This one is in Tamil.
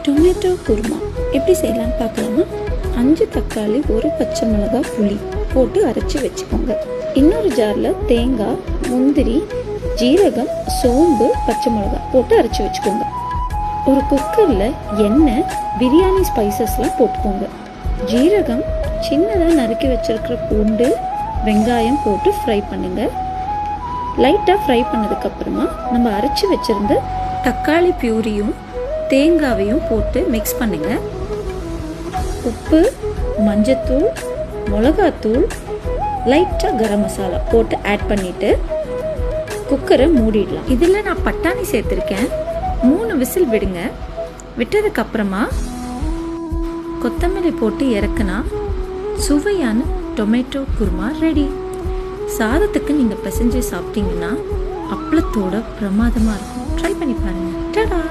டொமேட்டோ குருமா எப்படி செய்யலாம்னு பார்க்கலாமா? 5 தக்காளி, 1 பச்சை மிளகாய், புளி போட்டு அரைச்சி வச்சுக்கோங்க. இன்னொரு ஜாரில் தேங்காய், முந்திரி, ஜீரகம், சோம்பு, பச்சை மிளகாய் போட்டு அரைச்சி வச்சுக்கோங்க. ஒரு குக்கரில் எண்ணெய், பிரியாணி ஸ்பைசஸ்லாம் போட்டுக்கோங்க. ஜீரகம், சின்னதாக நறுக்கி வச்சிருக்கிற பூண்டு, வெங்காயம் போட்டு ஃப்ரை பண்ணுங்கள். லைட்டாக ஃப்ரை பண்ணதுக்கப்புறமா நம்ம அரைச்சி வச்சுருந்த தக்காளி பியூரியும் தேங்காவையும் போட்டு மிக்ஸ் பண்ணுங்க. உப்பு, மஞ்சத்தூள், மிளகாத்தூள், லைட்டாக கரம் மசாலா போட்டு ஆட் பண்ணிவிட்டு குக்கரை மூடிடலாம். இதில் நான் பட்டாணி சேர்த்துருக்கேன். 3 விசில் விடுங்க. விட்டதுக்கப்புறமா கொத்தமல்லி போட்டு இறக்குனா சுவையான டொமேட்டோ குருமா ரெடி. சாதத்துக்கு நீங்கள் பிசைஞ்சு சாப்பிட்டீங்கன்னா அப்பளத்தோட பிரமாதமாக இருக்கும். ட்ரை பண்ணி பாருங்கள். டடா!